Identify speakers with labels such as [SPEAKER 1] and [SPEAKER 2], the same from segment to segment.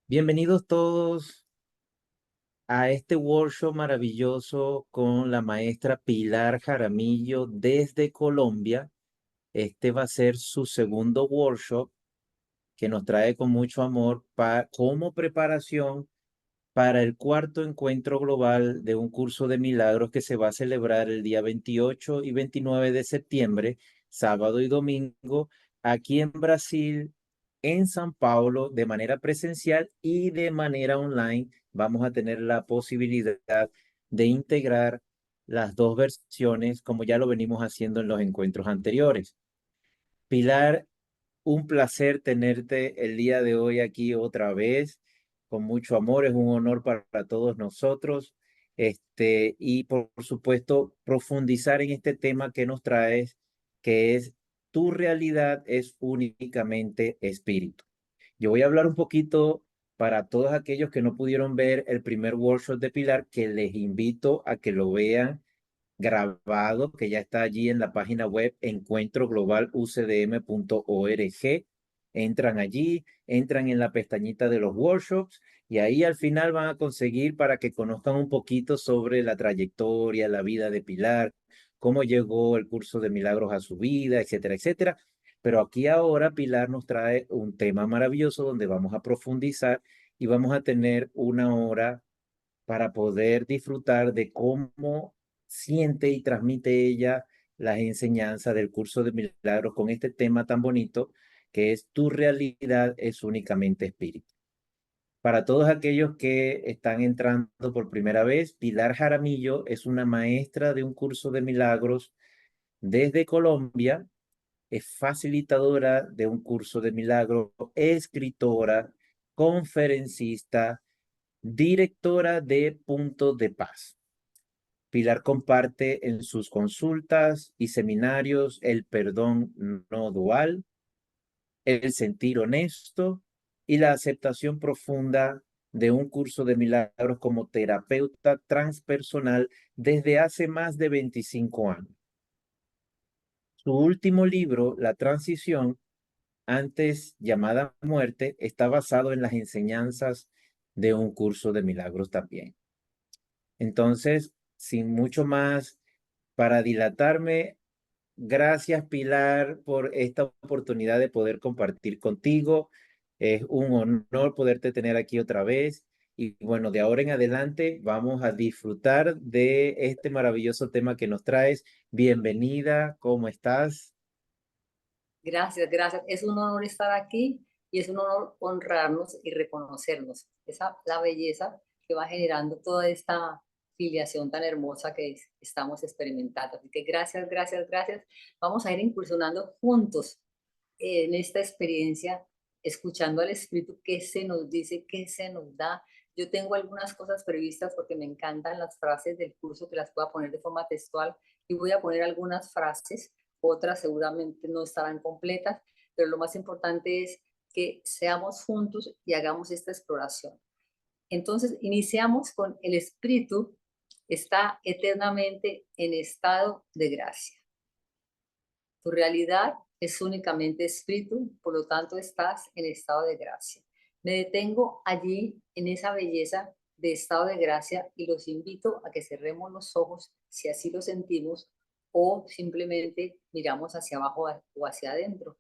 [SPEAKER 1] Bienvenidos todos a este workshop maravilloso con la maestra Pilar Jaramillo desde Colombia. Este va a ser su segundo workshop que nos trae con mucho amor como preparación para el cuarto encuentro global de un curso de milagros que se va a celebrar el día 28 y 29 de septiembre, sábado y domingo, aquí en Brasil, en San Paulo, de manera presencial y de manera online. Vamos a tener la posibilidad de integrar las dos versiones como ya lo venimos haciendo en los encuentros anteriores. Pilar, un placer tenerte el día de hoy aquí otra vez, con mucho amor, es un honor para todos nosotros, y por supuesto profundizar en este tema que nos traes, que es tu realidad es únicamente espíritu. Yo voy a hablar un poquito para todos aquellos que no pudieron ver el primer workshop de Pilar, que les invito a que lo vean grabado, que ya está allí en la página web encuentroglobalucdm.org. Entran allí, entran en la pestañita de los workshops y ahí al final van a conseguir para que conozcan un poquito sobre la trayectoria, la vida de Pilar, cómo llegó el curso de milagros a su vida, etcétera, etcétera. Pero aquí ahora Pilar nos trae un tema maravilloso donde vamos a profundizar y vamos a tener una hora para poder disfrutar de cómo siente y transmite ella las enseñanzas del curso de milagros con este tema tan bonito que es tu realidad es únicamente espíritu. Para todos aquellos que están entrando por primera vez, Pilar Jaramillo es una maestra de un curso de milagros desde Colombia, es facilitadora de un curso de milagros, escritora, conferencista, directora de Puntos de Paz. Pilar comparte en sus consultas y seminarios el perdón no dual, el sentir honesto y la aceptación profunda de un curso de milagros como terapeuta transpersonal desde hace más de 25 años. Su último libro, La Transición, antes llamada Muerte, está basado en las enseñanzas de un curso de milagros también. Entonces, sin mucho más, para dilatarme, gracias Pilar por esta oportunidad de poder compartir contigo. Es un honor poderte tener aquí otra vez. Y bueno, de ahora en adelante vamos a disfrutar de este maravilloso tema que nos traes. Bienvenida, ¿cómo estás?
[SPEAKER 2] Gracias, gracias. Es un honor estar aquí y es un honor honrarnos y reconocernos. La belleza que va generando toda esta filiación tan hermosa que estamos experimentando. Así que gracias, gracias, gracias. Vamos a ir incursionando juntos en esta experiencia, escuchando al Espíritu qué se nos dice, qué se nos da. Yo tengo algunas cosas previstas porque me encantan las frases del curso que las puedo poner de forma textual y voy a poner algunas frases, otras seguramente no estarán completas, pero lo más importante es que seamos juntos y hagamos esta exploración. Entonces, iniciamos con el Espíritu está eternamente en estado de gracia. Tu realidad es únicamente espíritu, por lo tanto estás en estado de gracia. Me detengo allí en esa belleza de estado de gracia y los invito a que cerremos los ojos si así lo sentimos o simplemente miramos hacia abajo o hacia adentro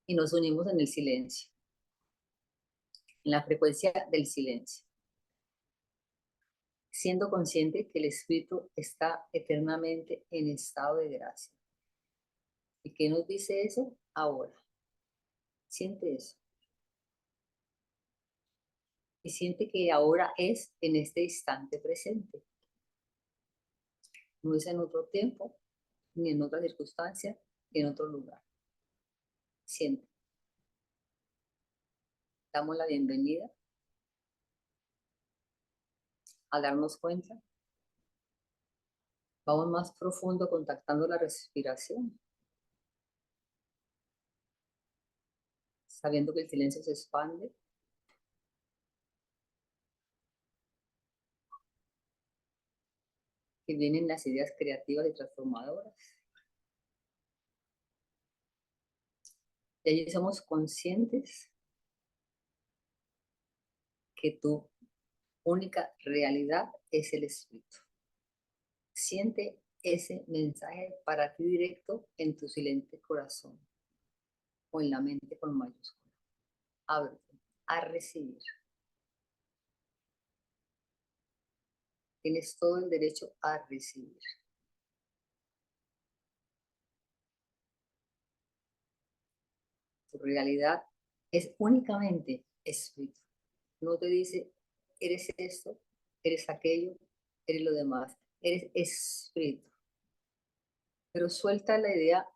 [SPEAKER 2] y nos unimos en el silencio, en la frecuencia del silencio, siendo consciente que el espíritu está eternamente en estado de gracia. ¿Y qué nos dice eso? Ahora, siente eso. Y siente que ahora es en este instante presente. No es en otro tiempo, ni en otra circunstancia, ni en otro lugar. Siente. Damos la bienvenida a darnos cuenta. Vamos más profundo contactando la respiración, sabiendo que el silencio se expande. Que vienen las ideas creativas y transformadoras. Y allí somos conscientes que tu única realidad es el espíritu. Siente ese mensaje para ti directo en tu silente corazón o en la mente con mayúscula. Ábrete a recibir. Tienes todo el derecho a recibir. Tu realidad es únicamente espíritu. No te dice, eres esto, eres aquello, eres lo demás. Eres espíritu. Pero suelta la idea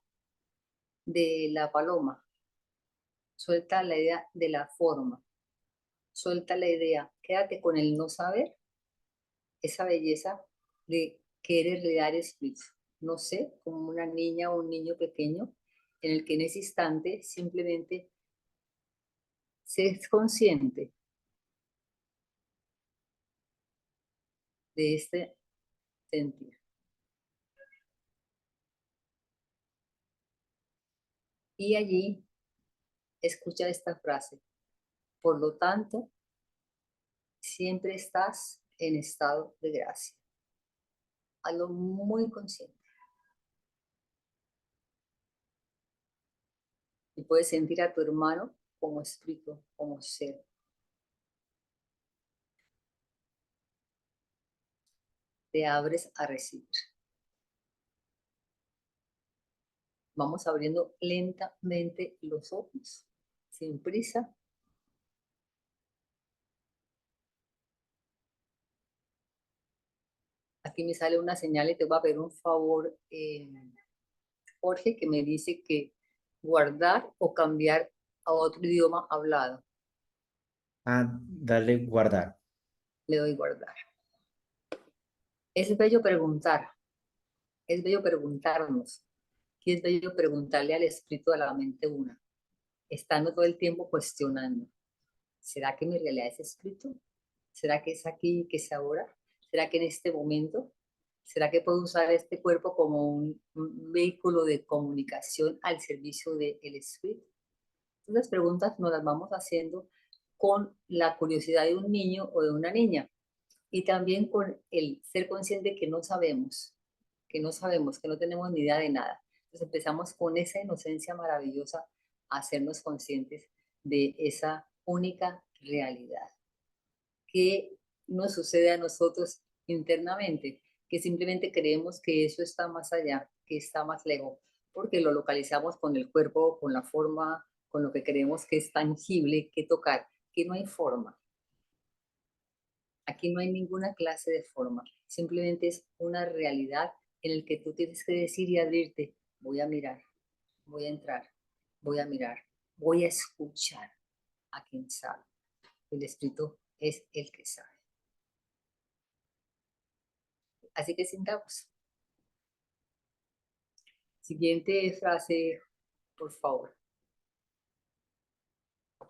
[SPEAKER 2] de la paloma, suelta la idea de la forma, suelta la idea, quédate con el no saber, esa belleza de que eres real espíritu. No sé, como una niña o un niño pequeño, en el que en ese instante simplemente se es consciente de este sentir. Y allí escucha esta frase. Por lo tanto, siempre estás en estado de gracia. Hazlo muy consciente. Y puedes sentir a tu hermano como espíritu, como ser. Te abres a recibir. Vamos abriendo lentamente los ojos, sin prisa. Aquí me sale una señal y te voy a pedir un favor, Jorge, que me dice que guardar o cambiar a otro idioma hablado.
[SPEAKER 1] Dale guardar.
[SPEAKER 2] Le doy guardar. Es bello preguntar, es bello preguntarnos, y es bello preguntarle al espíritu de la mente una, estando todo el tiempo cuestionando. ¿Será que mi realidad es espíritu? ¿Será que es aquí, que es ahora? ¿Será que en este momento? ¿Será que puedo usar este cuerpo como un vehículo de comunicación al servicio del espíritu? Las preguntas nos las vamos haciendo con la curiosidad de un niño o de una niña y también con el ser consciente que no sabemos, que no sabemos, que no tenemos ni idea de nada. Entonces empezamos con esa inocencia maravillosa a hacernos conscientes de esa única realidad. ¿Qué nos sucede a nosotros internamente? Que simplemente creemos que eso está más allá, que está más lejos, porque lo localizamos con el cuerpo, con la forma, con lo que creemos que es tangible, que tocar, que no hay forma. Aquí no hay ninguna clase de forma, simplemente es una realidad en el que tú tienes que decir y abrirte, voy a mirar, voy a entrar, voy a mirar, voy a escuchar a quien sabe. El espíritu es el que sabe. Así que sintamos. Siguiente frase, por favor.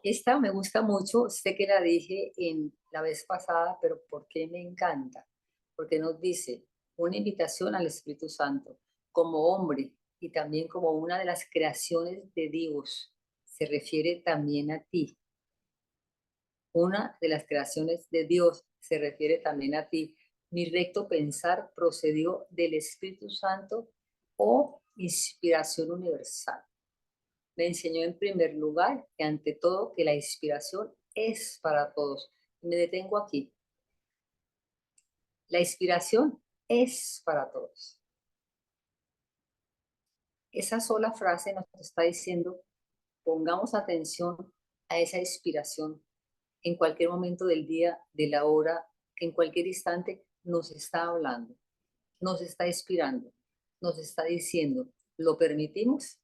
[SPEAKER 2] Esta me gusta mucho, sé que la dije en la vez pasada, pero ¿por qué me encanta? Porque nos dice una invitación al Espíritu Santo como hombre y también como una de las creaciones de Dios. Se refiere también a ti. Una de las creaciones de Dios se refiere también a ti. Mi recto pensar procedió del Espíritu Santo o inspiración universal. Me enseñó en primer lugar que ante todo que la inspiración es para todos. Me detengo aquí. La inspiración es para todos. Esa sola frase nos está diciendo, pongamos atención a esa inspiración en cualquier momento del día, de la hora, en cualquier instante nos está hablando, nos está inspirando, nos está diciendo, ¿lo permitimos?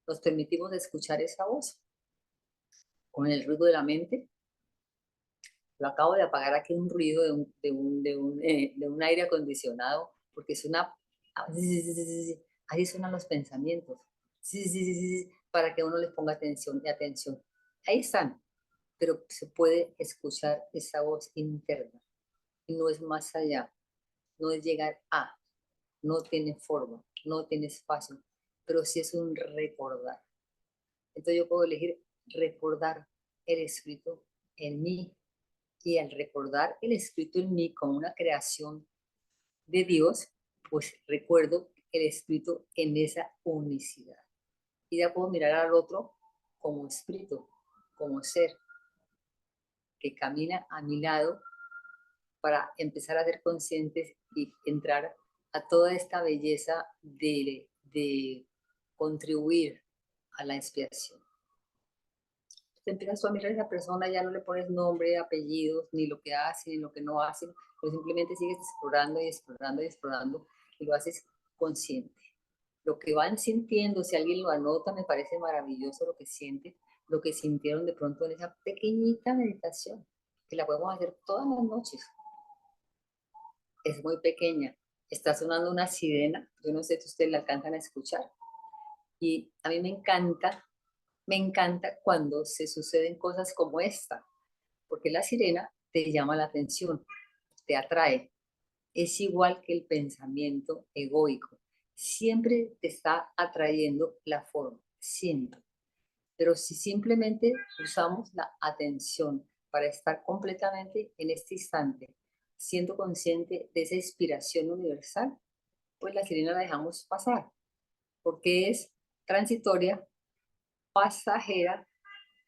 [SPEAKER 2] ¿Nos permitimos escuchar esa voz? Con el ruido de la mente. Lo acabo de apagar aquí un ruido de un aire acondicionado, porque suena, así suenan los pensamientos, para que uno les ponga atención y atención. Ahí están, pero se puede escuchar esa voz interna y no es más allá, no es llegar a, no tiene forma, no tiene espacio, pero sí es un recordar. Entonces yo puedo elegir recordar el escrito en mí, Y al recordar el espíritu en mí como una creación de Dios, pues recuerdo el espíritu en esa unicidad. Y ya puedo mirar al otro como espíritu, como ser que camina a mi lado para empezar a ser conscientes y entrar a toda esta belleza de contribuir a la expiación. Te empiezas tú a mirar a esa persona, ya no le pones nombre, apellidos, ni lo que hace, ni lo que no hace, pero simplemente sigues explorando y explorando y explorando y lo haces consciente. Lo que van sintiendo, si alguien lo anota, me parece maravilloso lo que sienten, lo que sintieron de pronto en esa pequeñita meditación, que la podemos hacer todas las noches. Es muy pequeña. Está sonando una sirena, yo no sé si ustedes la alcanzan a escuchar. Y a mí me encanta cuando se suceden cosas como esta, porque la sirena te llama la atención, te atrae. Es igual que el pensamiento egoico. Siempre te está atrayendo la forma, siempre. Pero si simplemente usamos la atención para estar completamente en este instante, siendo consciente de esa inspiración universal, pues la sirena la dejamos pasar, porque es transitoria, pasajera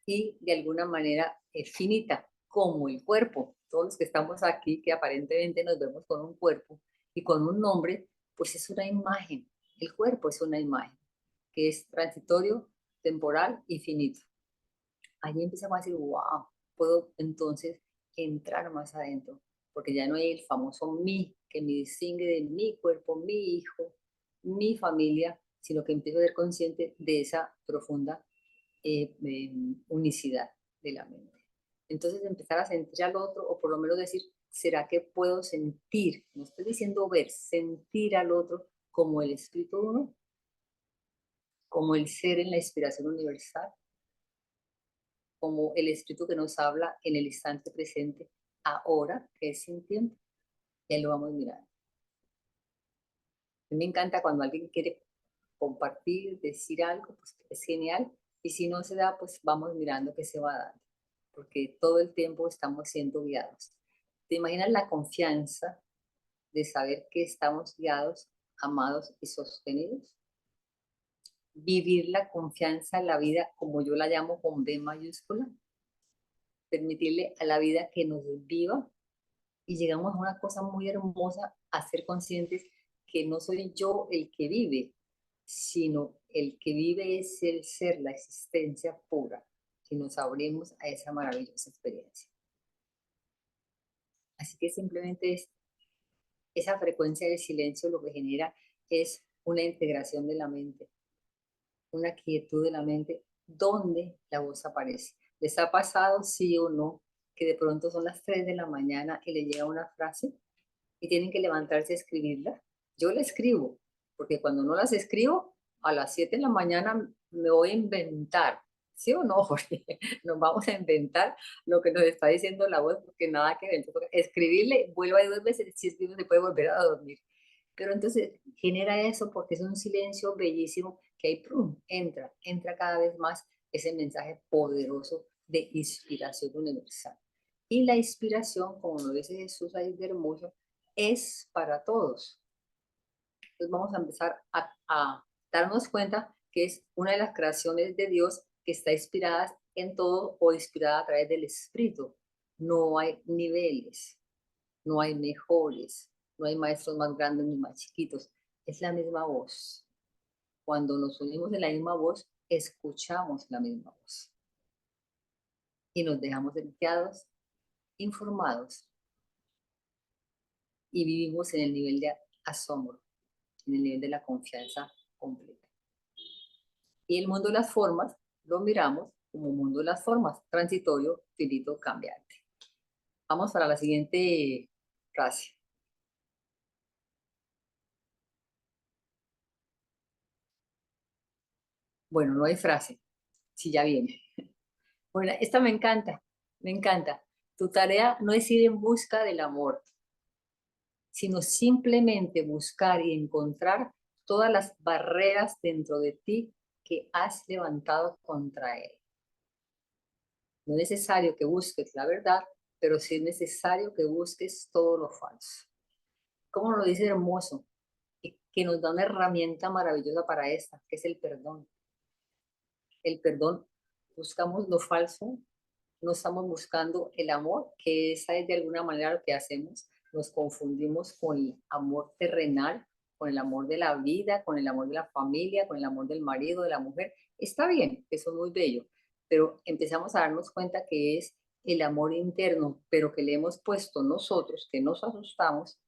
[SPEAKER 2] y de alguna manera finita, como el cuerpo. Todos los que estamos aquí, que aparentemente nos vemos con un cuerpo y con un nombre, pues es una imagen. El cuerpo es una imagen que es transitorio, temporal y finito. Allí empezamos a decir, wow, puedo entonces entrar más adentro, porque ya no hay el famoso mí que me distingue de mi cuerpo, mi hijo, mi familia, sino que empiezo a ser consciente de esa profunda unicidad de la mente. Entonces empezar a sentir al otro, o por lo menos decir, ¿será que puedo sentir? No estoy diciendo ver, sentir al otro como el espíritu uno, como el ser en la inspiración universal, como el espíritu que nos habla en el instante presente, ahora, que es sin tiempo. Ya lo vamos a mirar. A mí me encanta cuando alguien quiere compartir, decir algo, pues es genial. Y si no se da, pues vamos mirando qué se va dando, porque todo el tiempo estamos siendo guiados. ¿Te imaginas la confianza de saber que estamos guiados, amados y sostenidos? Vivir la confianza en la vida, como yo la llamo con B mayúscula, permitirle a la vida que nos viva y llegamos a una cosa muy hermosa, a ser conscientes que no soy yo el que vive, sino el que vive es el ser, la existencia pura, que nos abrimos a esa maravillosa experiencia. Así que simplemente es esa frecuencia del silencio lo que genera es una integración de la mente, una quietud de la mente, donde la voz aparece. ¿Les ha pasado, sí o no, que de pronto son las 3 de la mañana y le llega una frase y tienen que levantarse a escribirla? Yo la escribo, porque cuando no las escribo, a las 7 de la mañana me voy a inventar. ¿Sí o no, Jorge? Nos vamos a inventar lo que nos está diciendo la voz, porque nada que ver. Entonces, escribirle, vuelvo a 2 veces, si escribo se puede volver a dormir. Pero entonces genera eso porque es un silencio bellísimo que ahí ¡prum! Entra cada vez más ese mensaje poderoso de inspiración universal. Y la inspiración, como lo dice Jesús ahí de hermoso, es para todos. Entonces vamos a empezar a darnos cuenta que es una de las creaciones de Dios que está inspirada en todo o inspirada a través del Espíritu. No hay niveles, no hay mejores, no hay maestros más grandes ni más chiquitos. Es la misma voz. Cuando nos unimos en la misma voz, escuchamos la misma voz. Y nos dejamos guiados, informados y vivimos en el nivel de asombro, en el nivel de la confianza completa. Y el mundo de las formas lo miramos como mundo de las formas, transitorio, finito, cambiante. Vamos para la siguiente frase. Bueno, no hay frase, si ya viene. Bueno, esta me encanta, me encanta. Tu tarea no es ir en busca del amor, sino simplemente buscar y encontrar todas las barreras dentro de ti que has levantado contra él. No es necesario que busques la verdad, pero sí es necesario que busques todo lo falso. Como lo dice hermoso, que nos da una herramienta maravillosa para esta, que es el perdón. El perdón, buscamos lo falso, no estamos buscando el amor, que esa es de alguna manera lo que hacemos. Nos confundimos con el amor terrenal, con el amor de la vida, con el amor de la familia, con el amor del marido, de la mujer. Está bien, eso es muy bello, pero empezamos a darnos cuenta que es el amor interno, pero que le hemos puesto nosotros, que nos asustamos,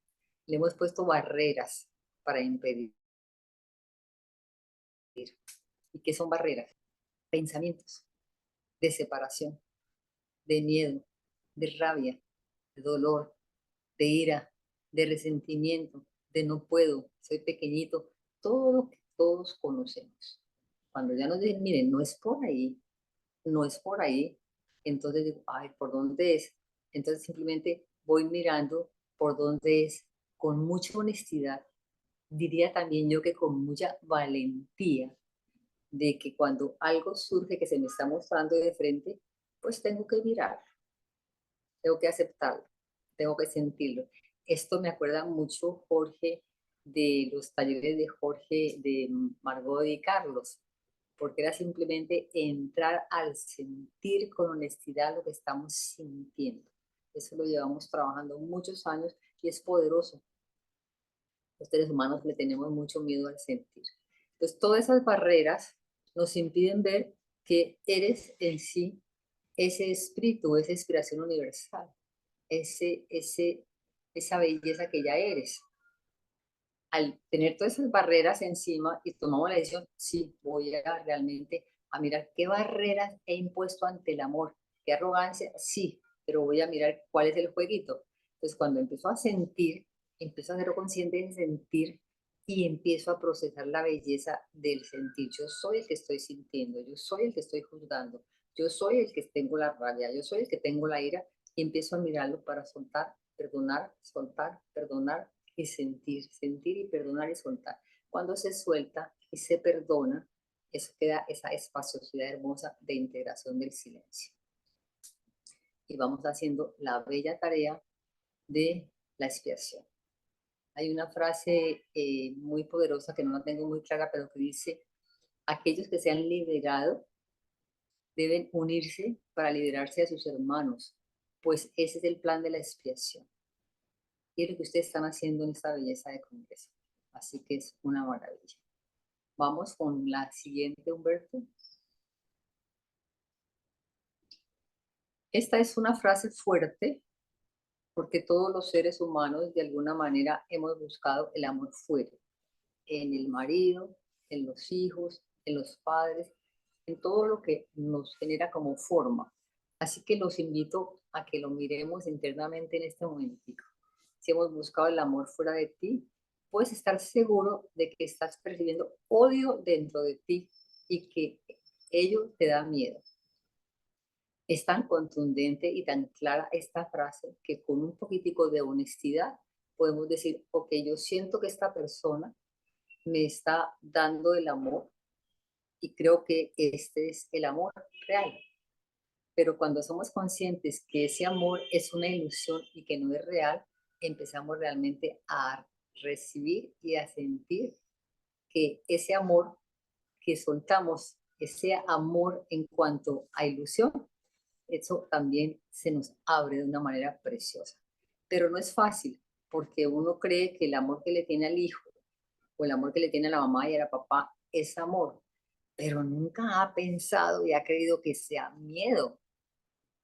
[SPEAKER 2] le hemos puesto barreras para impedir. ¿Y qué son barreras? Pensamientos de separación, de miedo, de rabia, de dolor, de ira, de resentimiento, de no puedo, soy pequeñito, todo lo que todos conocemos. Cuando ya nos dicen, miren, no es por ahí, no es por ahí, entonces digo, ay, ¿por dónde es? Entonces simplemente voy mirando por dónde es, con mucha honestidad, diría también yo que con mucha valentía, de que cuando algo surge que se me está mostrando de frente, pues tengo que mirar, tengo que aceptarlo, tengo que sentirlo. Esto me acuerda mucho, Jorge, de los talleres de Jorge, de Margot y Carlos, porque era simplemente entrar al sentir con honestidad lo que estamos sintiendo. Eso lo llevamos trabajando muchos años y es poderoso. Los seres humanos le tenemos mucho miedo al sentir. Entonces, todas esas barreras nos impiden ver que eres en sí ese espíritu, esa inspiración universal, ese, ese, esa belleza que ya eres. Al tener todas esas barreras encima y tomamos la decisión, sí, voy a realmente a mirar qué barreras he impuesto ante el amor, qué arrogancia, sí, pero voy a mirar cuál es el jueguito. Entonces, cuando empiezo a sentir, empiezo a ser consciente de sentir y empiezo a procesar la belleza del sentir. Yo soy el que estoy sintiendo, yo soy el que estoy juzgando, yo soy el que tengo la rabia, yo soy el que tengo la ira y empiezo a mirarlo para soltar, perdonar y sentir, sentir y perdonar y soltar. Cuando se suelta y se perdona, eso queda esa espaciosidad hermosa de integración del silencio. Y vamos haciendo la bella tarea de la expiación. Hay una frase muy poderosa que no la tengo muy clara, pero que dice, aquellos que se han liberado deben unirse para liberarse de sus hermanos, pues ese es el plan de la expiación. Y es lo que ustedes están haciendo en esta belleza de congreso. Así que es una maravilla. Vamos con la siguiente, Humberto. Esta es una frase fuerte porque todos los seres humanos de alguna manera hemos buscado el amor fuera, en el marido, en los hijos, en los padres, en todo lo que nos genera como forma. Así que los invito a que lo miremos internamente en este momentito. Si hemos buscado el amor fuera de ti, puedes estar seguro de que estás percibiendo odio dentro de ti y que ello te da miedo. Es tan contundente y tan clara esta frase que con un poquitico de honestidad podemos decir, ok, yo siento que esta persona me está dando el amor y creo que este es el amor real. Pero cuando somos conscientes que ese amor es una ilusión y que no es real, empezamos realmente a recibir y a sentir que ese amor que soltamos, ese amor en cuanto a ilusión, eso también se nos abre de una manera preciosa. Pero no es fácil, porque uno cree que el amor que le tiene al hijo o el amor que le tiene a la mamá y a la papá es amor, pero nunca ha pensado y ha creído que sea miedo.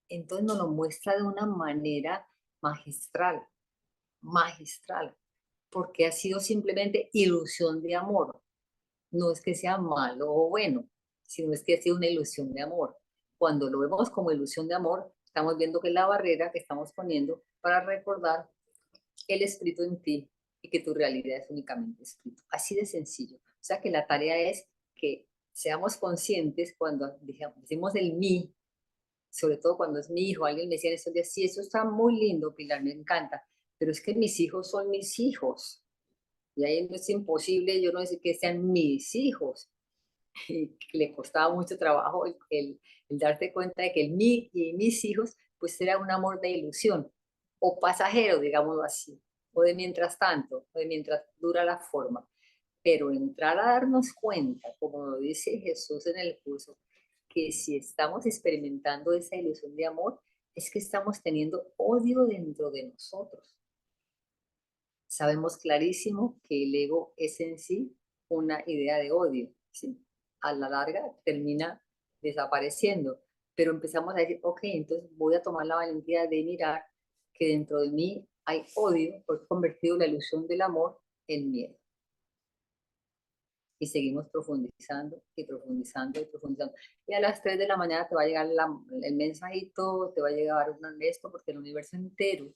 [SPEAKER 2] Entonces nos lo muestra de una manera magistral, magistral, porque ha sido simplemente ilusión de amor. No es que sea malo o bueno, sino es que ha sido una ilusión de amor. Cuando lo vemos como ilusión de amor, estamos viendo que es la barrera que estamos poniendo para recordar el espíritu en ti y que tu realidad es únicamente espíritu. Así de sencillo. O sea que la tarea es que seamos conscientes cuando decimos el mí, sobre todo cuando es mi hijo. Alguien me decía en estos días, sí, eso está muy lindo, Pilar, me encanta, pero es que mis hijos son mis hijos. Y ahí no es imposible yo no decir que sean mis hijos. Y le costaba mucho trabajo el darte cuenta de que el mí y mis hijos pues será un amor de ilusión o pasajero, digámoslo así, o de mientras tanto, o de mientras dura la forma. Pero entrar a darnos cuenta, como lo dice Jesús en el curso, que si estamos experimentando esa ilusión de amor, es que estamos teniendo odio dentro de nosotros. Sabemos clarísimo que el ego es en sí una idea de odio, ¿sí? A la larga termina desapareciendo, pero empezamos a decir, ok, entonces voy a tomar la valentía de mirar que dentro de mí hay odio porque he convertido la ilusión del amor en miedo. Y seguimos profundizando y profundizando y profundizando. Y a las 3 de la mañana te va a llegar el mensajito, te va a llegar un esto, porque el universo entero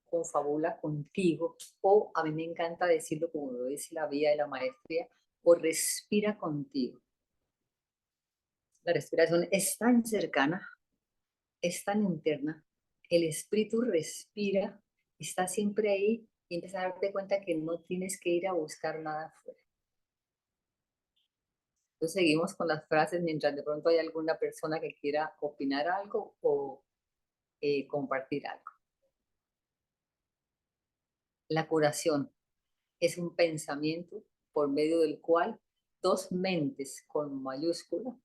[SPEAKER 2] confabula contigo, o a mí me encanta decirlo como lo dice la vía de la maestría, o respira contigo. La respiración es tan cercana, es tan interna, el espíritu respira, está siempre ahí y empiezas a darte cuenta que no tienes que ir a buscar nada afuera. Entonces seguimos con las frases mientras de pronto hay alguna persona que quiera opinar algo o compartir algo. La curación es un pensamiento por medio del cual dos mentes con mayúscula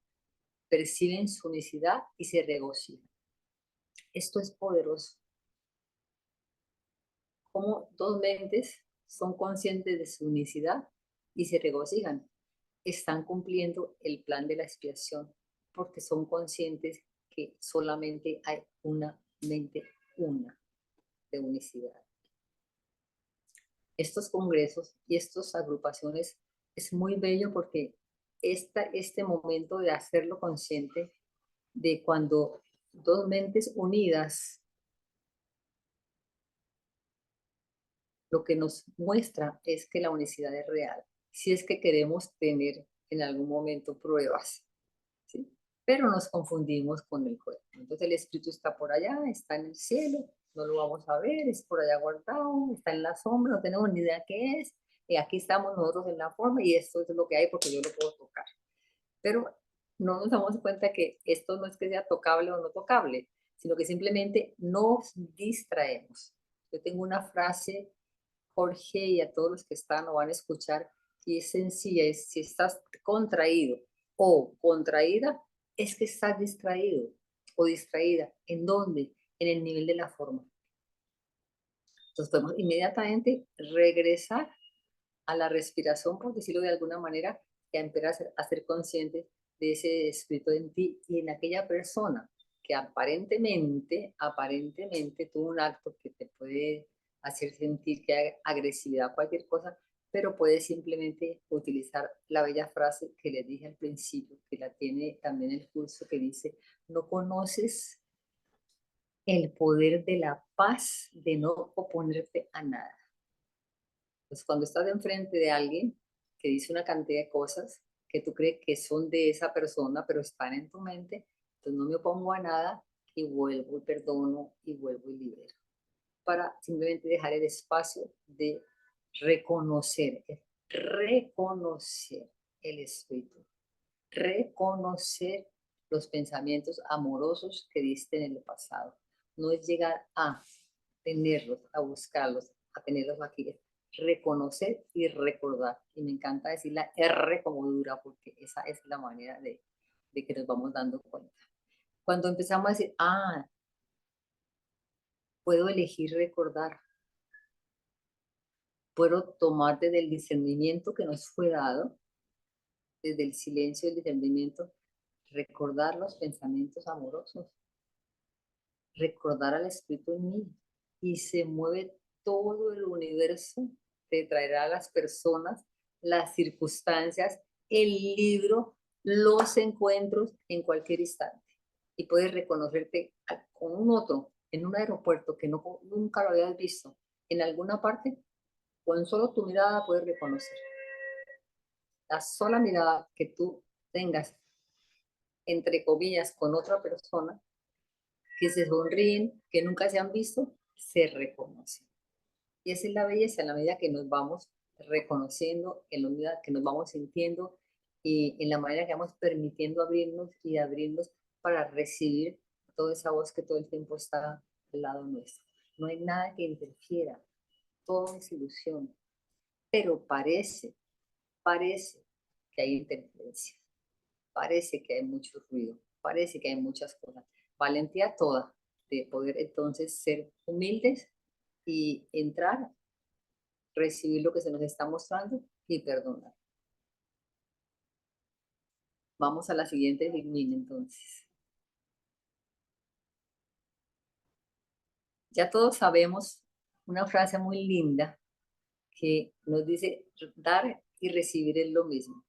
[SPEAKER 2] perciben su unicidad y se regocijan. Esto es poderoso. Como dos mentes son conscientes de su unicidad y se regocijan. Están cumpliendo el plan de la expiación porque son conscientes que solamente hay una mente, una de unicidad. Estos congresos y estas agrupaciones es muy bello porque este momento de hacerlo consciente de cuando dos mentes unidas, lo que nos muestra es que la unicidad es real, si es que queremos tener en algún momento pruebas, ¿sí? Pero nos confundimos con el cuerpo. Entonces el espíritu está por allá, está en el cielo, no lo vamos a ver, es por allá guardado, está en la sombra, no tenemos ni idea qué es, y aquí estamos nosotros en la forma y esto es lo que hay porque yo lo puedo tocar. Pero no nos damos cuenta que esto no es que sea tocable o no tocable, sino que simplemente nos distraemos. Yo tengo una frase, Jorge, y a todos los que están o van a escuchar, y es sencilla, es si estás contraído o contraída, es que estás distraído o distraída. ¿En dónde? En el nivel de la forma. Entonces podemos inmediatamente regresar a la respiración, por decirlo de alguna manera, y a empezar a ser consciente de ese espíritu en ti y en aquella persona que aparentemente tuvo un acto que te puede hacer sentir que hay agresividad, cualquier cosa, pero puedes simplemente utilizar la bella frase que les dije al principio, que la tiene también el curso, que dice, no conoces el poder de la paz de no oponerte a nada. Pues cuando estás enfrente de alguien que dice una cantidad de cosas que tú crees que son de esa persona, pero están en tu mente, entonces no me opongo a nada y vuelvo y perdono y vuelvo y libero. Para simplemente dejar el espacio de reconocer el espíritu, reconocer los pensamientos amorosos que diste en el pasado. No es llegar a tenerlos, a buscarlos, a tenerlos aquí. Reconocer y recordar. Y me encanta decir la R como dura porque esa es la manera de que nos vamos dando cuenta. Cuando empezamos a decir, puedo elegir recordar, puedo tomar desde el discernimiento que nos fue dado, desde el silencio y el discernimiento, recordar los pensamientos amorosos, recordar al espíritu en mí y se mueve todo el universo, te traerá a las personas, las circunstancias, el libro, los encuentros en cualquier instante. Y puedes reconocerte con un otro en un aeropuerto que no, nunca lo habías visto en alguna parte, con solo tu mirada puedes reconocer. La sola mirada que tú tengas, entre comillas, con otra persona, que se sonríen, que nunca se han visto, se reconocen. Y esa es la belleza, en la medida que nos vamos reconociendo, en la medida que nos vamos sintiendo y en la manera que vamos permitiendo abrirnos y abrirnos para recibir toda esa voz que todo el tiempo está al lado nuestro. No hay nada que interfiera, todo es ilusión, pero parece que hay interferencia, parece que hay mucho ruido, parece que hay muchas cosas. Valentía toda de poder entonces ser humildes y entrar, recibir lo que se nos está mostrando y perdonar. Vamos a la siguiente digmina entonces. Ya todos sabemos una frase muy linda que nos dice, dar y recibir es lo mismo.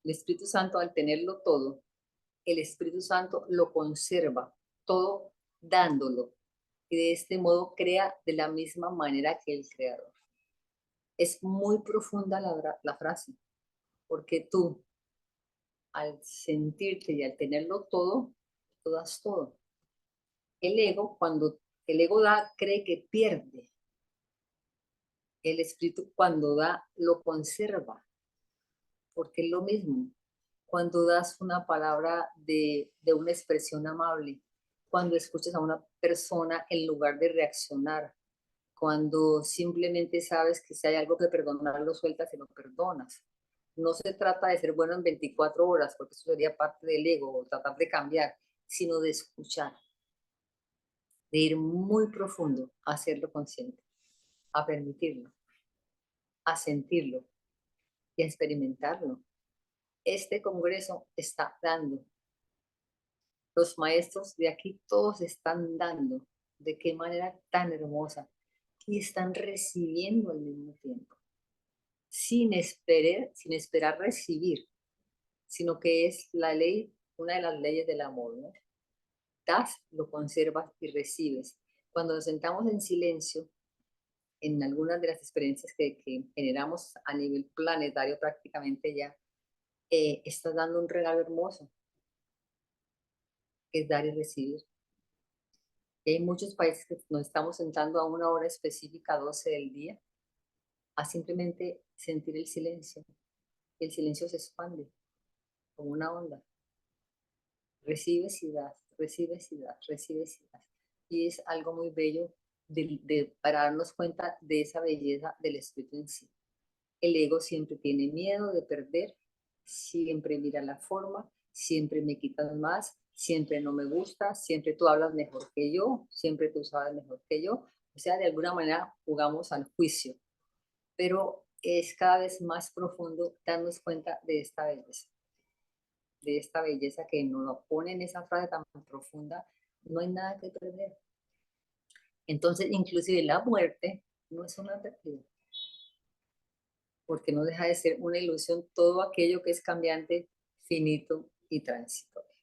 [SPEAKER 2] El Espíritu Santo, al tenerlo todo, el Espíritu Santo lo conserva todo dándolo, y de este modo crea de la misma manera que el Creador. Es muy profunda la frase, porque tú, al sentirte y al tenerlo todo, tú das todo. El ego, cuando el ego da, cree que pierde. El Espíritu, cuando da, lo conserva, porque es lo mismo. Cuando das una palabra de una expresión amable, cuando escuchas a una persona en lugar de reaccionar, cuando simplemente sabes que si hay algo que perdonar, lo sueltas y lo perdonas. No se trata de ser bueno en 24 horas, porque eso sería parte del ego, o tratar de cambiar, sino de escuchar, de ir muy profundo a hacerlo consciente, a permitirlo, a sentirlo y a experimentarlo. Este congreso está dando. Los maestros de aquí todos están dando. De qué manera tan hermosa. Y están recibiendo al mismo tiempo. Sin esperar recibir, sino que es la ley, una de las leyes del amor, ¿no? Das, lo conservas y recibes. Cuando nos sentamos en silencio, en algunas de las experiencias que generamos a nivel planetario prácticamente ya, estás dando un regalo hermoso, que es dar y recibir. Y hay muchos países que nos estamos sentando a una hora específica, 12 del día, a simplemente sentir el silencio. Y el silencio se expande como una onda. Recibes y das, recibes y das, recibes y das. Y es algo muy bello para darnos cuenta de esa belleza del espíritu en sí. El ego siempre tiene miedo de perder, siempre mira la forma, siempre me quitas más, siempre no me gusta, siempre tú hablas mejor que yo, siempre tú sabes mejor que yo. O sea, de alguna manera jugamos al juicio, pero es cada vez más profundo darnos cuenta de esta belleza que nos lo pone en esa frase tan profunda, no hay nada que perder. Entonces, inclusive la muerte no es una pérdida, porque no deja de ser una ilusión todo aquello que es cambiante, finito y transitorio.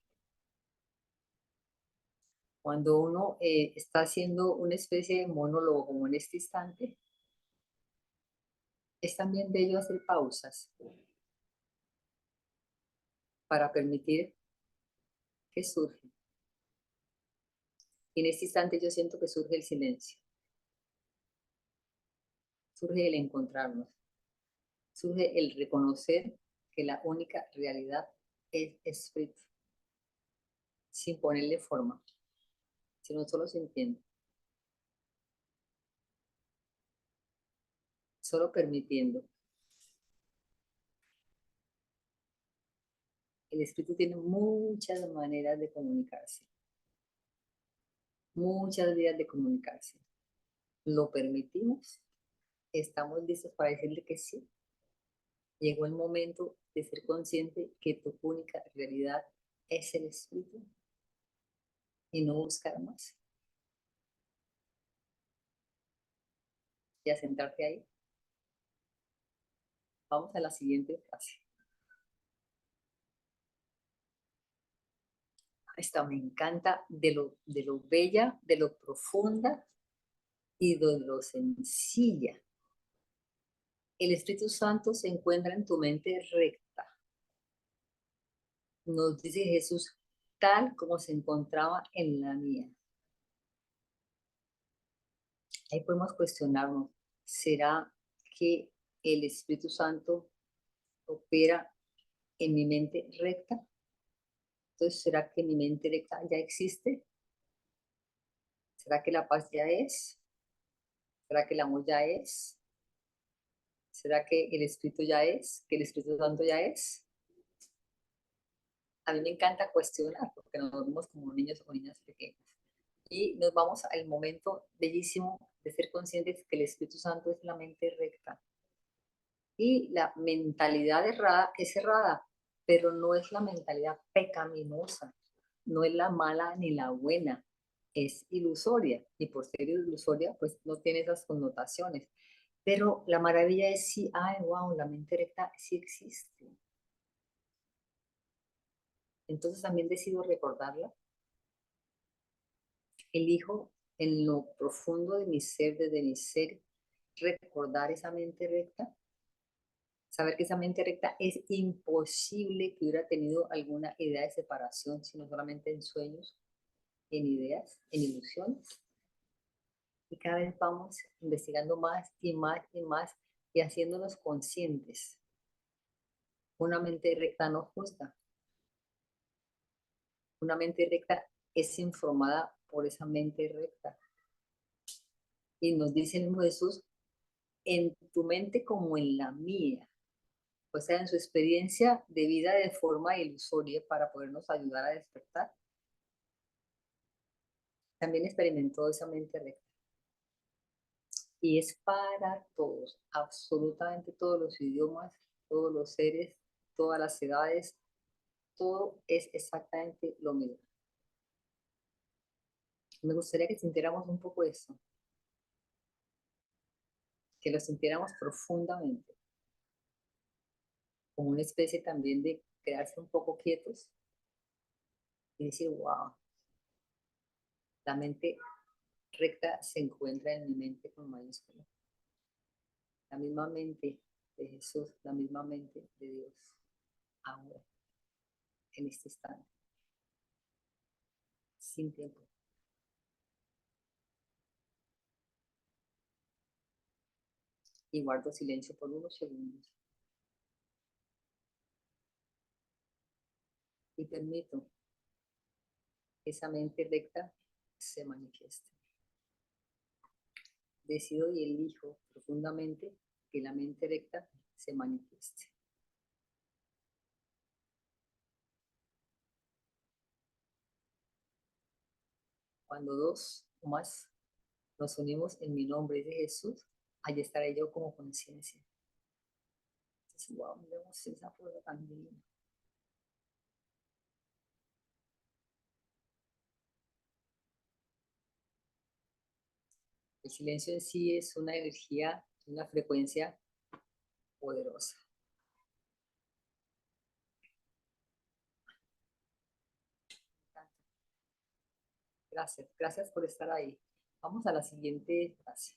[SPEAKER 2] Cuando uno está haciendo una especie de monólogo como en este instante, es también bello hacer pausas para permitir que surja. Y en este instante yo siento que surge el silencio, surge el encontrarnos, surge el reconocer que la única realidad es espíritu, sin ponerle forma, sino solo sintiendo, solo permitiendo. El espíritu tiene muchas maneras de comunicarse, muchas vías de comunicarse. Lo permitimos, estamos listos para decirle que sí. Llegó el momento de ser consciente que tu única realidad es el espíritu y no buscar más. Y a sentarte ahí. Vamos a la siguiente frase. Esta me encanta de lo bella, de lo profunda y de lo sencilla. El Espíritu Santo se encuentra en tu mente recta. Nos dice Jesús, tal como se encontraba en la mía. Ahí podemos cuestionarnos, ¿será que el Espíritu Santo opera en mi mente recta? Entonces, ¿será que mi mente recta ya existe? ¿Será que la paz ya es? ¿Será que el amor ya es? ¿Será que el Espíritu ya es? ¿Que el Espíritu Santo ya es? A mí me encanta cuestionar, porque nos vemos como niños o niñas pequeñas. Y nos vamos al momento bellísimo de ser conscientes que el Espíritu Santo es la mente recta. Y la mentalidad errada es errada, pero no es la mentalidad pecaminosa, no es la mala ni la buena, es ilusoria. Y por ser ilusoria, pues no tiene esas connotaciones. Pero la maravilla es sí, ay, wow, la mente recta sí existe. Entonces también decido recordarla. Elijo en lo profundo de mi ser, desde mi ser, recordar esa mente recta. Saber que esa mente recta es imposible que hubiera tenido alguna idea de separación, sino solamente en sueños, en ideas, en ilusiones. Y cada vez vamos investigando más y más y más y haciéndonos conscientes. Una mente recta no juzga. Una mente recta es informada por esa mente recta. Y nos dice el mismo Jesús, en tu mente como en la mía. O sea, en su experiencia de vida de forma ilusoria para podernos ayudar a despertar. También experimentó esa mente recta. Y es para todos, absolutamente todos los idiomas, todos los seres, todas las edades, todo es exactamente lo mismo. Me gustaría que sintiéramos un poco eso, que lo sintiéramos profundamente, como una especie también de quedarse un poco quietos y decir, wow, la mente recta se encuentra en mi mente con mayúscula. La misma mente de Jesús, la misma mente de Dios, ahora, en este instante, sin tiempo. Y guardo silencio por unos segundos. Y permito que esa mente recta se manifieste. Decido y elijo profundamente que la mente recta se manifieste. Cuando dos o más nos unimos en mi nombre de Jesús, allí estaré yo como conciencia. Entonces, wow, vemos esa fuerza tan divina. El silencio en sí es una energía, una frecuencia poderosa. Gracias, gracias por estar ahí. Vamos a la siguiente frase.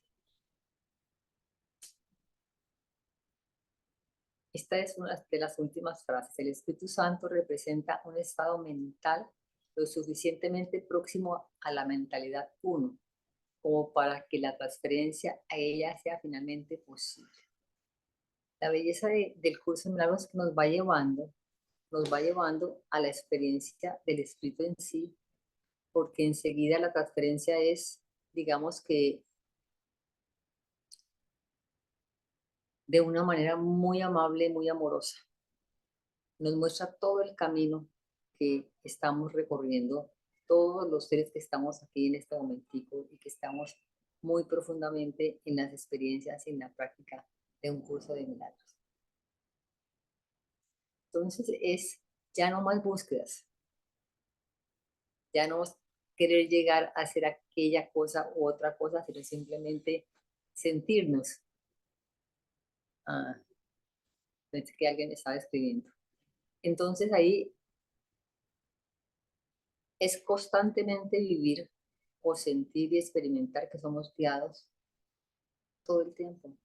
[SPEAKER 2] Esta es una de las últimas frases. El Espíritu Santo representa un estado mental lo suficientemente próximo a la mentalidad uno, como para que la transferencia a ella sea finalmente posible. La belleza del curso de milagros que nos va llevando a la experiencia del Espíritu en sí, porque enseguida la transferencia es, digamos que, de una manera muy amable, muy amorosa. Nos muestra todo el camino que estamos recorriendo, todos los seres que estamos aquí en este momentico y que estamos muy profundamente en las experiencias y en la práctica de un curso de milagros. Entonces es ya no más búsquedas, ya no querer llegar a hacer aquella cosa u otra cosa, sino simplemente sentirnos. Ah, pensé que alguien me estaba escribiendo. Entonces ahí es constantemente vivir o sentir y experimentar que somos guiados todo el tiempo.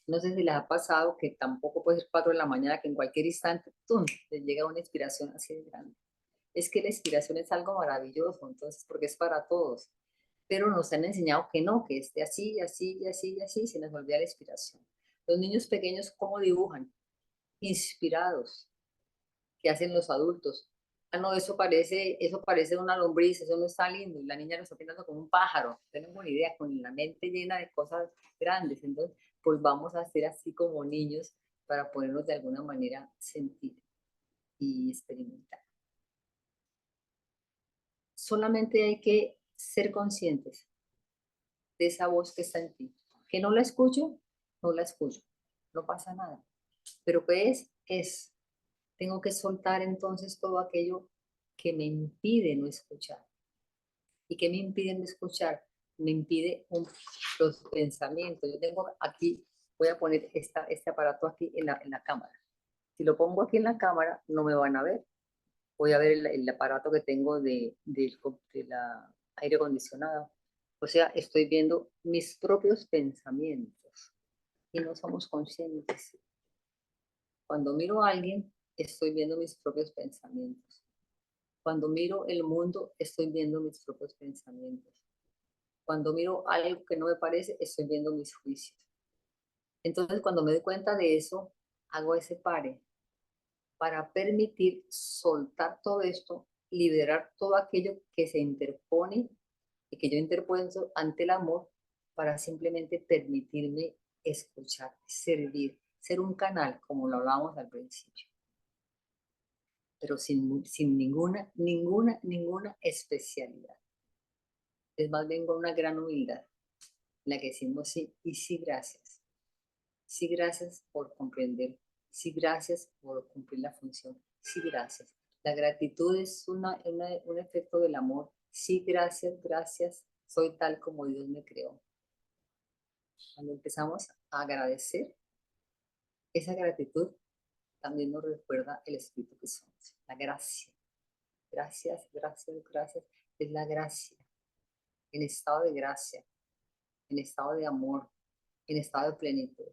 [SPEAKER 2] No sé si les ha pasado que tampoco puede ser 4 de la mañana, que en cualquier instante, ¡tum!, les llega una inspiración así de grande. Es que la inspiración es algo maravilloso, entonces, porque es para todos. Pero nos han enseñado que no, que esté así, así, y así, y así, se nos olvida la inspiración. Los niños pequeños, ¿cómo dibujan? Inspirados. ¿Qué hacen los adultos? ah, no, eso parece una lombriz, eso no está lindo, y la niña lo está pintando como un pájaro, no tenemos ni idea, con la mente llena de cosas grandes, entonces, pues vamos a ser así como niños para podernos de alguna manera sentir y experimentar. Solamente hay que ser conscientes de esa voz que está en ti. Que no la escucho, no la escucho, no pasa nada. Pero ¿qué es? Es. Tengo que soltar entonces todo aquello que me impide no escuchar. ¿Y qué me impide no escuchar? Me impide los pensamientos. Yo tengo aquí, voy a poner este aparato aquí en la cámara. Si lo pongo aquí en la cámara, no me van a ver. Voy a ver el aparato que tengo de la aire acondicionado. O sea, estoy viendo mis propios pensamientos y no somos conscientes. Cuando miro a alguien, estoy viendo mis propios pensamientos. Cuando miro el mundo, estoy viendo mis propios pensamientos. Cuando miro algo que no me parece, estoy viendo mis juicios. Entonces, cuando me doy cuenta de eso, hago ese pare para permitir soltar todo esto, liberar todo aquello que se interpone y que yo interpuesto ante el amor para simplemente permitirme escuchar, servir, ser un canal, como lo hablábamos al principio, pero sin ninguna especialidad. Es más bien con una gran humildad, en la que decimos sí y sí, gracias. Sí, gracias por comprender. Sí, gracias por cumplir la función. Sí, gracias. La gratitud es un efecto del amor. Sí, gracias, gracias. Soy tal como Dios me creó. Cuando empezamos a agradecer, esa gratitud también nos recuerda el espíritu que somos. La gracia. Gracias, gracias, gracias. Es la gracia. En estado de gracia, en estado de amor, en estado de plenitud.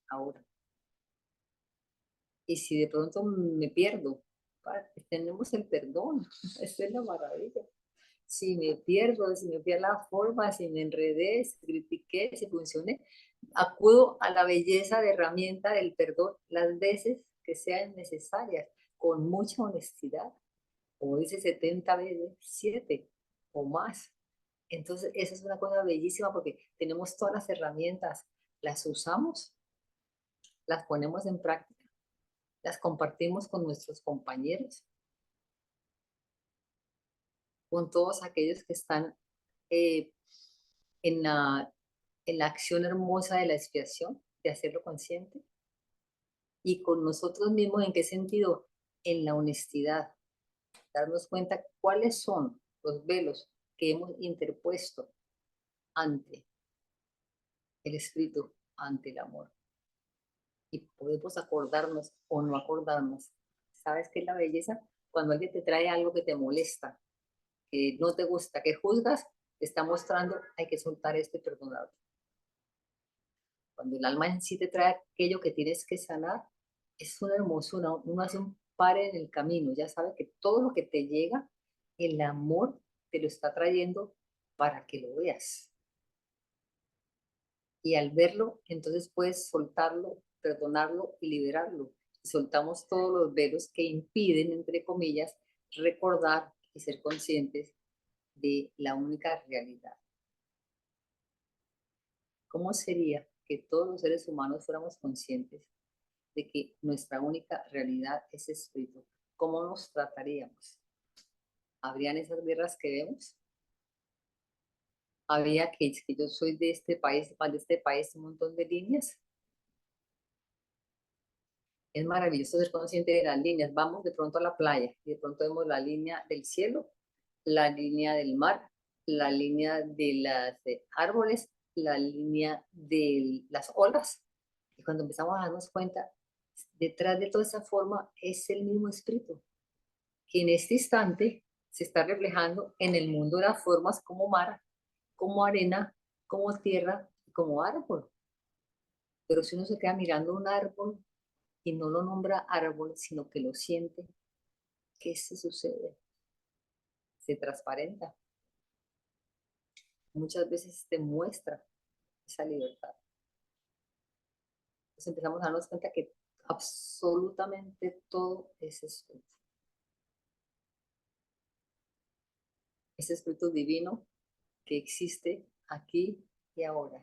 [SPEAKER 2] Ahora. Y si de pronto me pierdo, tenemos el perdón. Esa es la maravilla. Si me pierdo, si me pierdo la forma, si me enredé, si critiqué, si funcioné, acudo a la belleza de herramienta del perdón las veces que sean necesarias, con mucha honestidad, como dice 70 veces 7 o más. Entonces, esa es una cosa bellísima porque tenemos todas las herramientas, las usamos, las ponemos en práctica, las compartimos con nuestros compañeros, con todos aquellos que están eh, en, la, en la acción hermosa de la expiación, de hacerlo consciente, y con nosotros mismos, ¿en qué sentido? En la honestidad, darnos cuenta cuáles son los velos que hemos interpuesto ante el espíritu, ante el amor. Y podemos acordarnos o no acordarnos. ¿Sabes qué es la belleza? Cuando alguien te trae algo que te molesta, que no te gusta, que juzgas, te está mostrando, hay que soltar esto y perdonar. Cuando el alma en sí te trae aquello que tienes que sanar, es una hermosura, uno hace un pare en el camino, ya sabe que todo lo que te llega, el amor te lo está trayendo para que lo veas. Y al verlo, entonces puedes soltarlo, perdonarlo y liberarlo. Y soltamos todos los velos que impiden, entre comillas, recordar y ser conscientes de la única realidad. ¿Cómo sería que todos los seres humanos fuéramos conscientes de que nuestra única realidad es espíritu? ¿Cómo nos trataríamos? ¿Habrían esas guerras que vemos? ¿Habría que yo soy de este país, de este país, un montón de líneas? Es maravilloso ser consciente de las líneas. Vamos de pronto a la playa y de pronto vemos la línea del cielo, la línea del mar, la línea de los árboles, la línea de las olas. Y cuando empezamos a darnos cuenta, detrás de toda esa forma es el mismo espíritu, que en este instante se está reflejando en el mundo de las formas como mar, como arena, como tierra y como árbol. Pero si uno se queda mirando un árbol y no lo nombra árbol, sino que lo siente, ¿qué se sucede? Se transparenta. Muchas veces te muestra esa libertad. Entonces empezamos a darnos cuenta que absolutamente todo es espíritu. ese Espíritu Divino que existe aquí y ahora.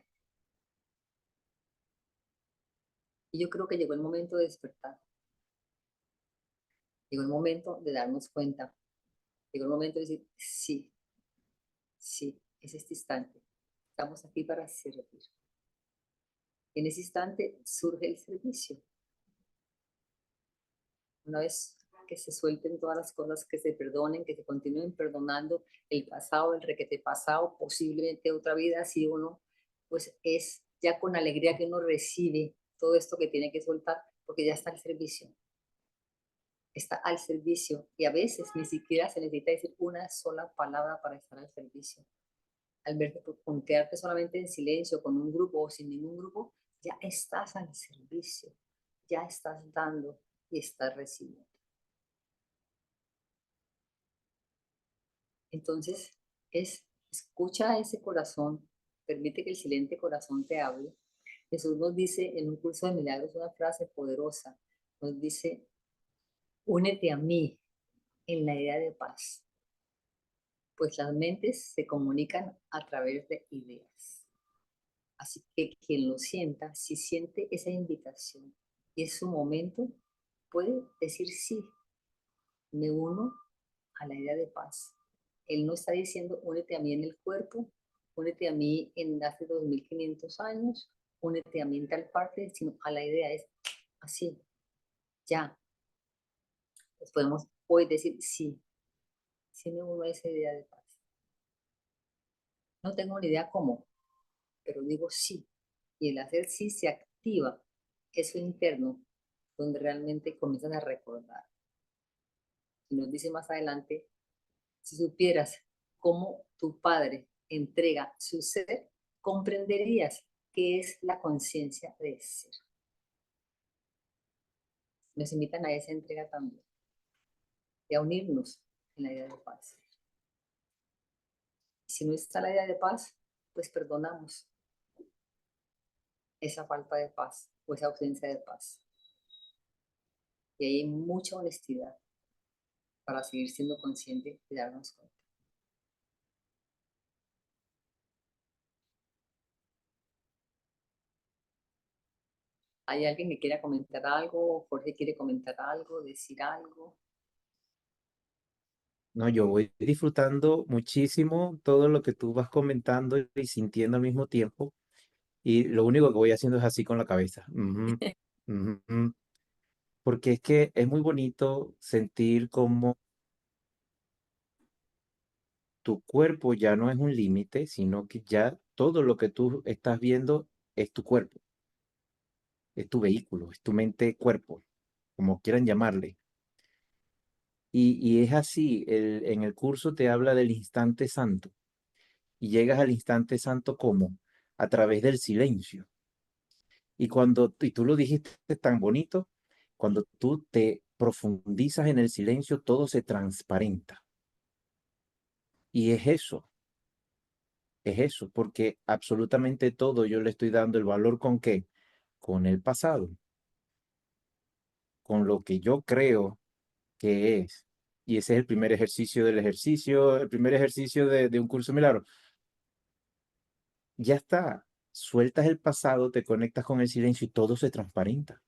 [SPEAKER 2] Y yo creo que llegó el momento de despertar. Llegó el momento de darnos cuenta. Llegó el momento de decir, sí, sí, es este instante. Estamos aquí para servir. En ese instante surge el servicio. Una vez que se suelten todas las cosas, que se perdonen, que se continúen perdonando el pasado, el requete pasado, posiblemente otra vida, si uno, pues es ya con alegría que uno recibe todo esto que tiene que soltar, porque ya está al servicio. Está al servicio y a veces ni siquiera se necesita decir una sola palabra para estar al servicio. Al verte, con quedarte solamente en silencio, con un grupo o sin ningún grupo, ya estás al servicio, ya estás dando y estás recibiendo. Entonces, escucha a ese corazón, permite que el silente corazón te hable. Jesús nos dice en un curso de milagros una frase poderosa, nos dice, únete a mí en la idea de paz, pues las mentes se comunican a través de ideas. Así que quien lo sienta, si siente esa invitación y es su momento, puede decir sí, me uno a la idea de paz. Él no está diciendo, únete a mí en el cuerpo, únete a mí en hace 2500 años, únete a mí en tal parte, sino a la idea es así, ya. Pues podemos hoy decir, sí, sí me uno a esa idea de paz. No tengo ni idea cómo, pero digo sí. Y el hacer sí se activa eso interno, donde realmente comienzas a recordar. Y nos dice más adelante, si supieras cómo tu Padre entrega su ser, comprenderías qué es la conciencia de ser. Nos invitan a esa entrega también, y a unirnos en la idea de paz. Si no está la idea de paz, pues perdonamos esa falta de paz o esa ausencia de paz. Y ahí hay mucha honestidad para seguir siendo consciente y darnos cuenta. ¿Hay alguien que quiera comentar algo? Jorge quiere comentar algo, decir algo.
[SPEAKER 1] No, yo voy disfrutando muchísimo todo lo que tú vas comentando y sintiendo al mismo tiempo. Y lo único que voy haciendo es así con la cabeza. Ujú, ujú. Porque es que es muy bonito sentir como tu cuerpo ya no es un límite, sino que ya todo lo que tú estás viendo es tu cuerpo, es tu vehículo, es tu mente-cuerpo, como quieran llamarle. Y es así, en el curso te habla del instante santo. Y llegas al instante santo ¿cómo? A través del silencio. Y tú lo dijiste tan bonito, cuando tú te profundizas en el silencio, todo se transparenta. Y es eso, porque absolutamente todo yo le estoy dando el valor ¿con qué? Con el pasado, con lo que yo creo que es. Y ese es el primer ejercicio del ejercicio, el primer ejercicio de un curso milagro. Ya está, sueltas el pasado, te conectas con el silencio y todo se transparenta.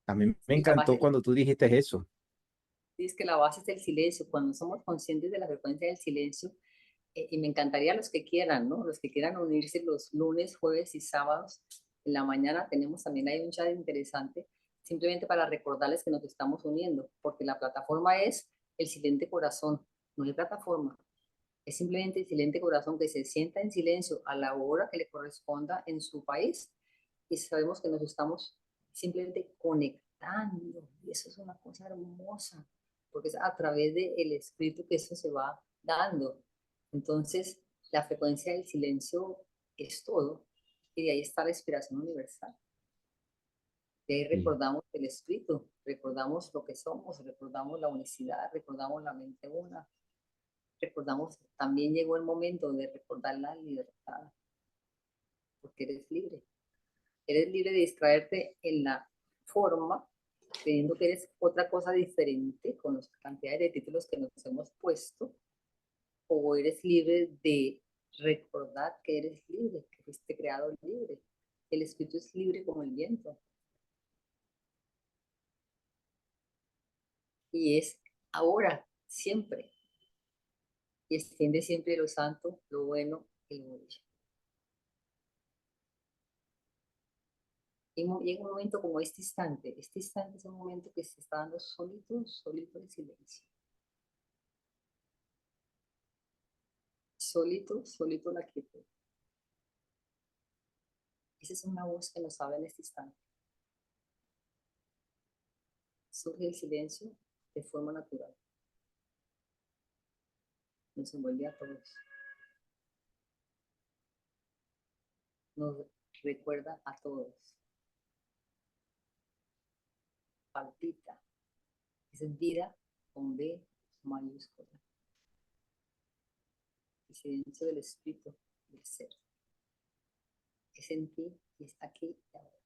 [SPEAKER 1] A mí me
[SPEAKER 2] Y la
[SPEAKER 1] encantó
[SPEAKER 2] base,
[SPEAKER 1] cuando tú dijiste eso.
[SPEAKER 2] es que la base es el silencio. Cuando somos conscientes de la frecuencia del silencio, y me encantaría los que quieran, ¿no? Los que quieran unirse los lunes, jueves y sábados en la mañana, tenemos también ahí un chat interesante, simplemente para recordarles que nos estamos uniendo, porque la plataforma es el silente corazón, no hay plataforma, es simplemente el silente corazón que se sienta en silencio a la hora que le corresponda en su país y sabemos que nos estamos simplemente conectando y eso es una cosa hermosa, porque es a través del espíritu que eso se va dando. Entonces, la frecuencia del silencio es todo y de ahí está la inspiración universal. De ahí
[SPEAKER 1] Sí.
[SPEAKER 2] recordamos el espíritu, recordamos lo que somos, recordamos la unicidad, recordamos la mente una, recordamos, también llegó el momento de recordar la libertad, porque eres libre de distraerte en la forma, creyendo que eres otra cosa diferente con las cantidades de títulos que nos hemos puesto, o eres libre de recordar que eres libre, que fuiste creado libre. El espíritu es libre como el viento. Y es ahora, siempre. Y extiende siempre lo santo, lo bueno y lo bello. Y llega un momento como este instante es un momento que se está dando solito, solito en silencio. Solito, solito la quietud. Esa es una voz que nos habla en este instante. Surge el silencio de forma natural. Nos envuelve a todos. Nos recuerda a todos. Palpita. Esa es vida con B mayúscula. El silencio del espíritu, del ser. Es en ti y es aquí y ahora.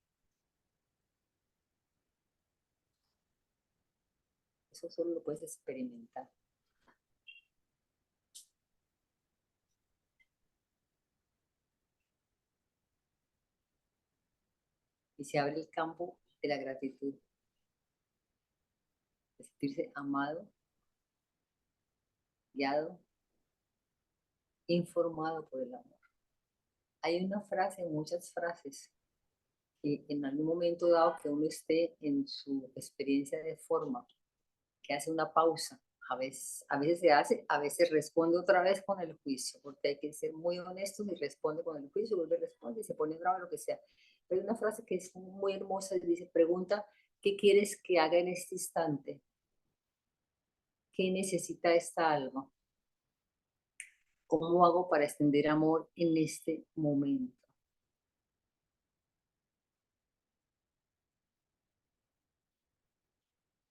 [SPEAKER 2] Eso solo lo puedes experimentar. Y se abre el campo de la gratitud. De sentirse amado, guiado, informado por el amor. Hay una frase, muchas frases, que en algún momento dado que uno esté en su experiencia de forma, que hace una pausa, a veces se hace, a veces responde otra vez con el juicio, porque hay que ser muy honestos y responde con el juicio, vuelve a responder y se pone bravo, lo que sea. Pero hay una frase que es muy hermosa y dice, pregunta, ¿qué quieres que haga en este instante? ¿Qué necesita esta alma? ¿Cómo hago para extender amor en este momento?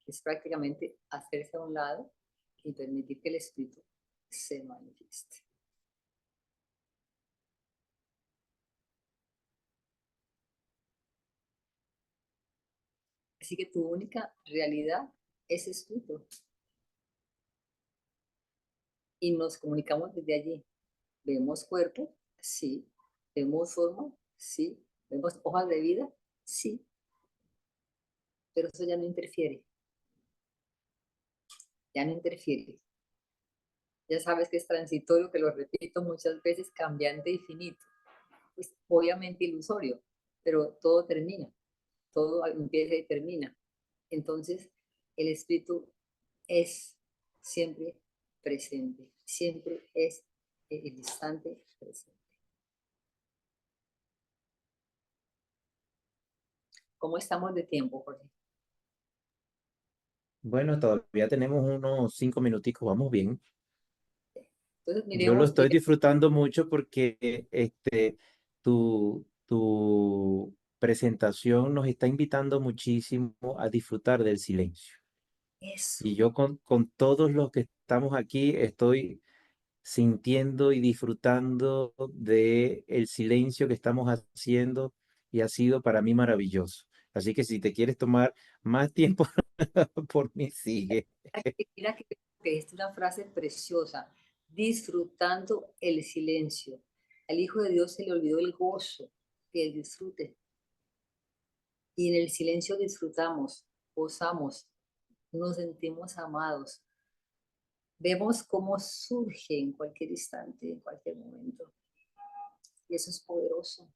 [SPEAKER 2] Es prácticamente hacerse a un lado y permitir que el espíritu se manifieste. Así que tu única realidad es espíritu. Y nos comunicamos desde allí. ¿Vemos cuerpo? Sí. ¿Vemos forma? Sí. ¿Vemos hojas de vida? Sí. Pero eso ya no interfiere. Ya no interfiere. Ya sabes que es transitorio, que lo repito muchas veces, cambiante y finito. Pues obviamente ilusorio, pero todo termina. Todo empieza y termina. Entonces, el espíritu es siempre presente. Siempre es el instante presente. ¿Cómo estamos de tiempo, Jorge?
[SPEAKER 1] Bueno, todavía tenemos unos 5 minuticos, vamos bien.
[SPEAKER 2] Entonces,
[SPEAKER 1] Yo lo
[SPEAKER 2] miremos,
[SPEAKER 1] estoy disfrutando mucho porque tu presentación nos está invitando muchísimo a disfrutar del silencio.
[SPEAKER 2] eso.
[SPEAKER 1] Y yo con todos los que estamos aquí estoy sintiendo y disfrutando de el silencio que estamos haciendo y ha sido para mí maravilloso. Así que si te quieres tomar más tiempo por mí, sigue.
[SPEAKER 2] Mira que es una frase preciosa. Disfrutando el silencio. Al Hijo de Dios se le olvidó el gozo, que el disfrute. Y en el silencio disfrutamos, gozamos, nos sentimos amados. Vemos cómo surge en cualquier instante, en cualquier momento. Y eso es poderoso,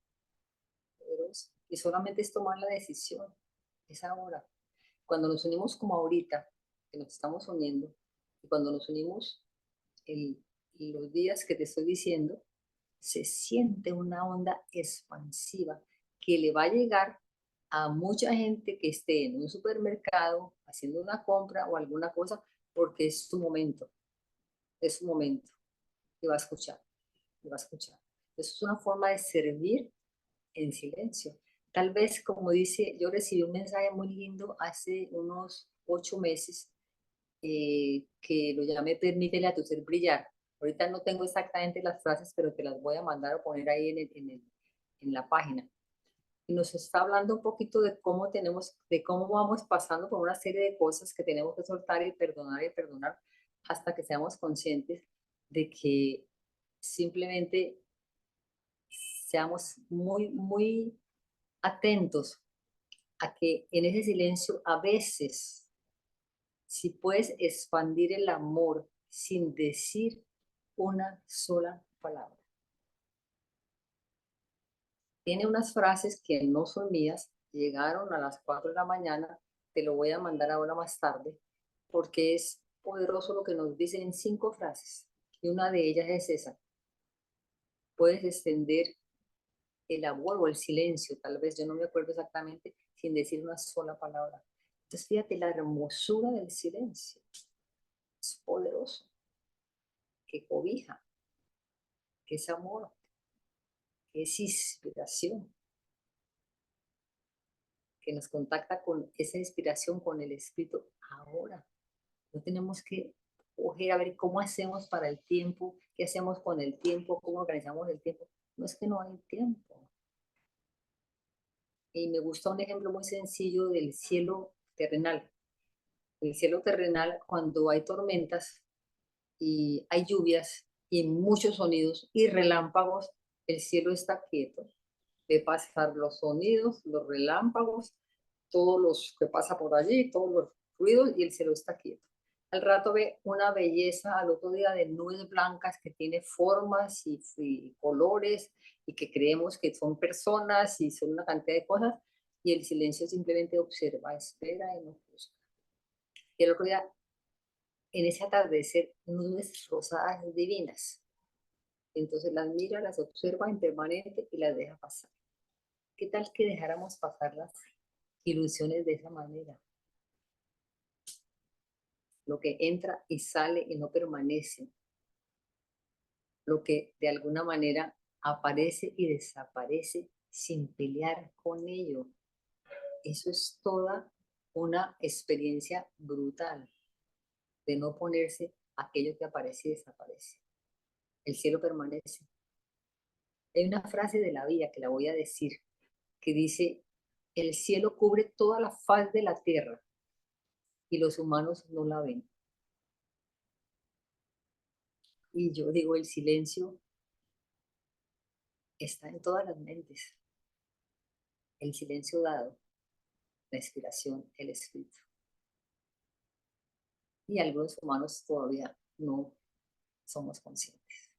[SPEAKER 2] poderoso. Y solamente es tomar la decisión. Es ahora. Cuando nos unimos como ahorita, que nos estamos uniendo, y cuando nos unimos en los días que te estoy diciendo, se siente una onda expansiva que le va a llegar a mucha gente que esté en un supermercado haciendo una compra o alguna cosa, porque es su momento, y va a escuchar, y va a escuchar. Eso es una forma de servir en silencio. Tal vez, como dice, yo recibí un mensaje muy lindo hace unos 8 meses que lo llamé Permítele a tu ser brillar. Ahorita no tengo exactamente las frases, pero te las voy a mandar o poner ahí en la página. Y nos está hablando un poquito de cómo vamos pasando por una serie de cosas que tenemos que soltar y perdonar hasta que seamos conscientes de que simplemente seamos muy, muy atentos a que en ese silencio a veces, si puedes expandir el amor sin decir una sola palabra. Tiene unas frases que no son mías, llegaron a las 4 de la mañana, te lo voy a mandar ahora más tarde, porque es poderoso lo que nos dicen en 5 frases. Y una de ellas es esa: puedes extender el amor o el silencio, tal vez yo no me acuerdo exactamente, sin decir una sola palabra. Entonces fíjate la hermosura del silencio, es poderoso, que cobija, que es amor, que es inspiración, que nos contacta con esa inspiración, con el espíritu ahora. No tenemos que coger a ver cómo hacemos para el tiempo, qué hacemos con el tiempo, cómo organizamos el tiempo. No es que no hay tiempo. Y me gusta un ejemplo muy sencillo del cielo terrenal. El cielo terrenal, cuando hay tormentas y hay lluvias y muchos sonidos y relámpagos, el cielo está quieto. Ve pasar los sonidos, los relámpagos, todos los que pasa por allí, todos los ruidos, y el cielo está quieto. Al rato ve una belleza, al otro día, de nubes blancas que tiene formas y colores y que creemos que son personas y son una cantidad de cosas, y el silencio simplemente observa, espera y no juzga. Y el otro día, en ese atardecer, nubes rosadas divinas. Entonces las mira, las observa en permanente y las deja pasar. ¿Qué tal que dejáramos pasar las ilusiones de esa manera? Lo que entra y sale y no permanece, lo que de alguna manera aparece y desaparece sin pelear con ello. Eso es toda una experiencia brutal de no ponerse aquello que aparece y desaparece. El cielo permanece. Hay una frase de la vida que la voy a decir, que dice: el cielo cubre toda la faz de la tierra y los humanos no la ven. Y yo digo, el silencio está en todas las mentes. El silencio dado, la inspiración, el espíritu. Y algunos humanos todavía no somos conscientes.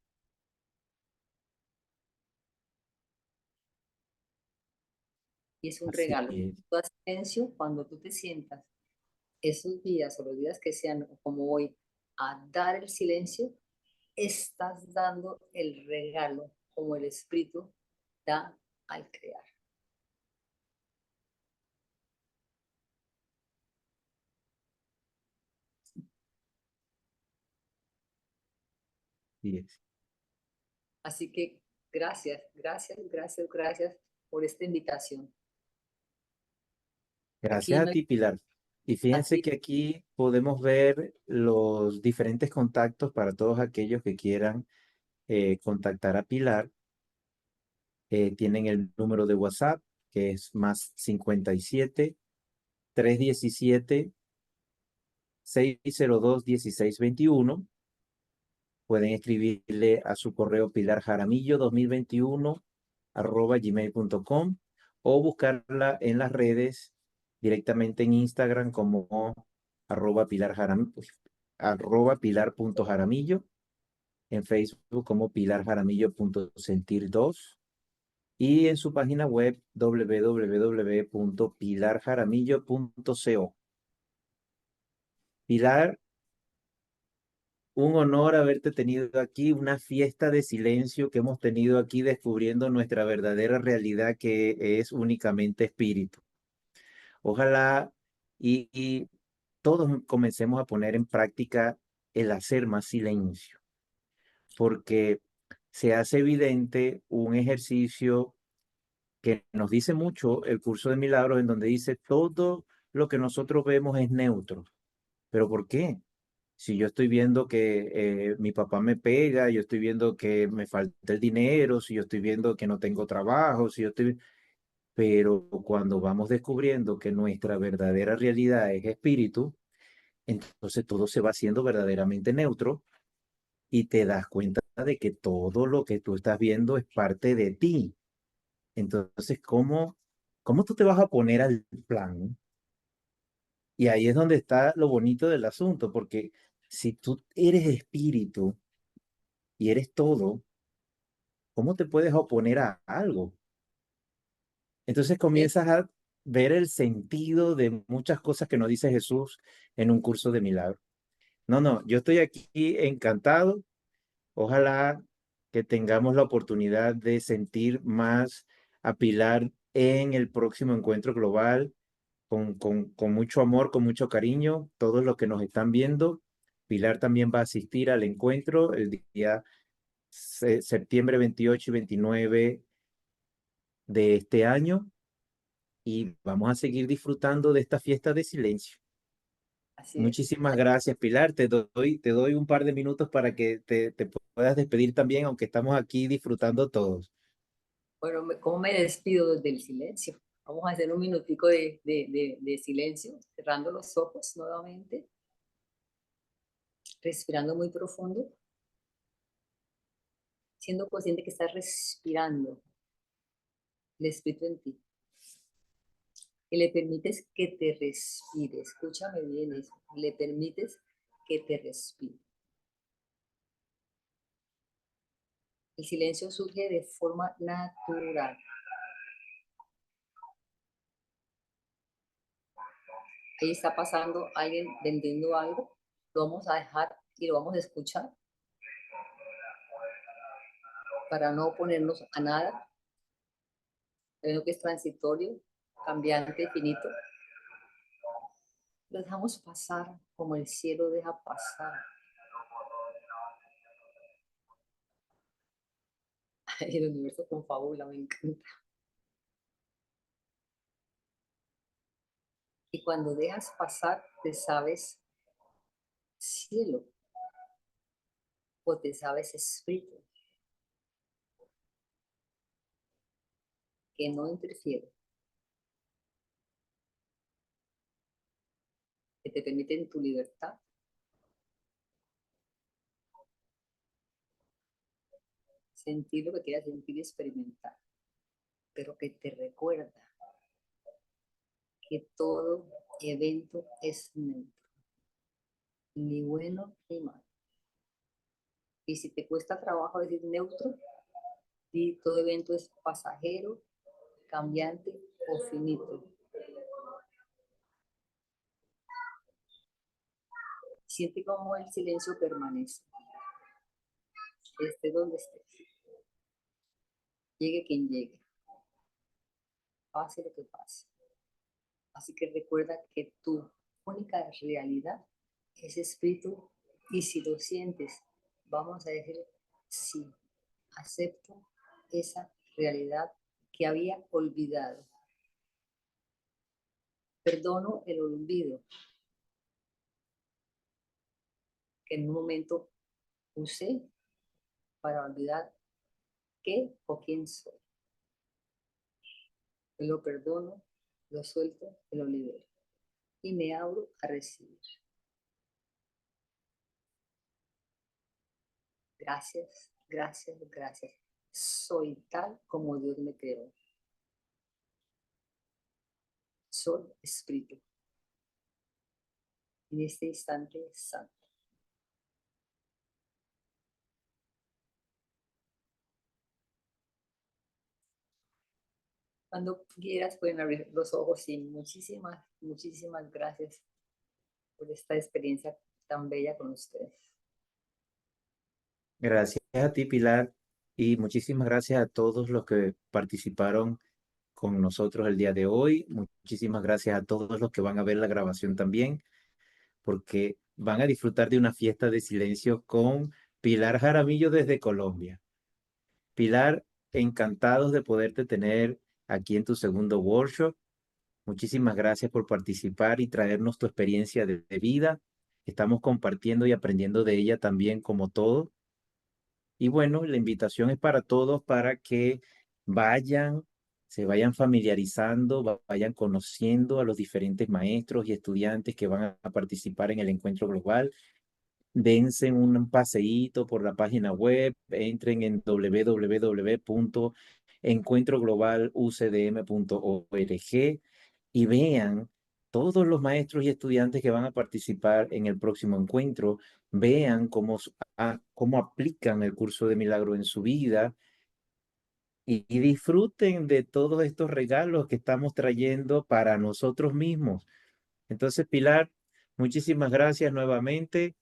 [SPEAKER 2] Y es un
[SPEAKER 1] Así
[SPEAKER 2] regalo.
[SPEAKER 1] es.
[SPEAKER 2] Tu silencio, cuando tú te sientas esos días o los días que sean como hoy a dar el silencio, estás dando el regalo como el espíritu da al crear.
[SPEAKER 1] Así es.
[SPEAKER 2] Así que gracias, gracias, gracias, gracias por esta invitación. Aquí
[SPEAKER 1] Gracias a
[SPEAKER 2] no hay
[SPEAKER 1] ti, Pilar. Y
[SPEAKER 2] a
[SPEAKER 1] fíjense
[SPEAKER 2] ti.
[SPEAKER 1] que aquí podemos ver los diferentes contactos para todos aquellos que quieran contactar a Pilar. Tienen el número de WhatsApp, que es más 57 317 602 1621. Pueden escribirle a su correo pilarjaramillo2021 @gmail.com, o buscarla en las redes directamente en Instagram como @pilar.jaramillo, en Facebook como pilarjaramillo.sentir2, y en su página web www.pilarjaramillo.co. Pilar, un honor haberte tenido aquí, una fiesta de silencio que hemos tenido aquí descubriendo nuestra verdadera realidad, que es únicamente espíritu. Ojalá y todos comencemos a poner en práctica el hacer más silencio, porque se hace evidente un ejercicio que nos dice mucho el curso de milagros, en donde dice: todo lo que nosotros vemos es neutro. ¿Pero por qué? Si yo estoy viendo que mi papá me pega, yo estoy viendo que me falta el dinero, si yo estoy viendo que no tengo trabajo, si yo estoy... Pero cuando vamos descubriendo que nuestra verdadera realidad es espíritu, entonces todo se va haciendo verdaderamente neutro, y te das cuenta de que todo lo que tú estás viendo es parte de ti. Entonces, ¿cómo tú te vas a poner al plan? Y ahí es donde está lo bonito del asunto, porque si tú eres espíritu y eres todo, ¿cómo te puedes oponer a algo? Entonces
[SPEAKER 2] Es,
[SPEAKER 1] comienzas a ver el sentido de muchas cosas que nos dice Jesús en un curso de milagros. No, no, yo estoy aquí encantado. Ojalá que tengamos la oportunidad de sentir más a Pilar en el próximo encuentro global, con mucho amor, con mucho cariño, todos los que nos están viendo. Pilar también va a asistir al encuentro el día septiembre 28 y 29 de este año y vamos a seguir disfrutando de esta fiesta de silencio.
[SPEAKER 2] así es.
[SPEAKER 1] Muchísimas gracias, Pilar. Te doy un par de minutos para que te puedas despedir también, aunque estamos aquí disfrutando todos.
[SPEAKER 2] Bueno, ¿cómo me despido del silencio? Vamos a hacer un minutico de silencio, cerrando los ojos nuevamente, respirando muy profundo, siendo consciente que estás respirando el espíritu en ti. Y le permites que te respire. Escúchame bien eso. Le permites que te respire. El silencio surge de forma natural. Ahí está pasando alguien vendiendo algo. Lo vamos a dejar y lo vamos a escuchar para no oponernos a nada. Sabiendo que es transitorio, cambiante, finito. Lo dejamos pasar como el cielo deja pasar. El universo con fábula me encanta. Y cuando dejas pasar, te sabes cielo o te sabes espíritu, que no interfiere, que te permite en tu libertad sentir lo que quieras sentir y experimentar, pero que te recuerda que todo evento es neutro, ni bueno ni malo. Y si te cuesta trabajo decir neutro, y todo evento es pasajero, cambiante o finito. Siente como el silencio permanece, esté donde esté, llegue quien llegue, pase lo que pase. Así que recuerda que tu única realidad es espíritu y si lo sientes, vamos a decir, sí, acepto esa realidad que había olvidado. Perdono el olvido que en un momento usé para olvidar qué o quién soy. Lo perdono, lo suelto y lo libero. Y me abro a recibir. Gracias, gracias, gracias. Soy tal como Dios me creó. Soy espíritu. En este instante santo. Cuando quieras pueden abrir los ojos y muchísimas, muchísimas gracias por esta experiencia tan bella con ustedes.
[SPEAKER 1] Gracias a ti, Pilar, y muchísimas gracias a todos los que participaron con nosotros el día de hoy. Muchísimas gracias a todos los que van a ver la grabación también, porque van a disfrutar de una fiesta de silencio con Pilar Jaramillo desde Colombia. Pilar, encantados de poderte tener aquí en tu segundo workshop. Muchísimas gracias por participar y traernos tu experiencia de vida. Estamos compartiendo y aprendiendo de ella también como todo. Y bueno, la invitación es para todos para que vayan, se vayan familiarizando, vayan conociendo a los diferentes maestros y estudiantes que van a participar en el encuentro global. dense un paseíto por la página web, entren en www.encuentroglobalucdm.org y vean todos los maestros y estudiantes que van a participar en el próximo encuentro, vean cómo aplican el curso de milagro en su vida y disfruten de todos estos regalos que estamos trayendo para nosotros mismos. Entonces, Pilar, muchísimas gracias nuevamente.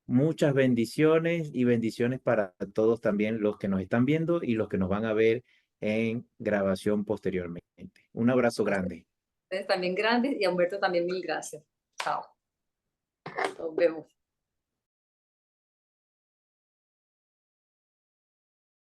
[SPEAKER 1] Muchas bendiciones y bendiciones para todos también los que nos están viendo y los que nos van a ver en grabación posteriormente. Un abrazo grande.
[SPEAKER 2] Ustedes también grandes y a Humberto también mil gracias. Chao. Nos vemos.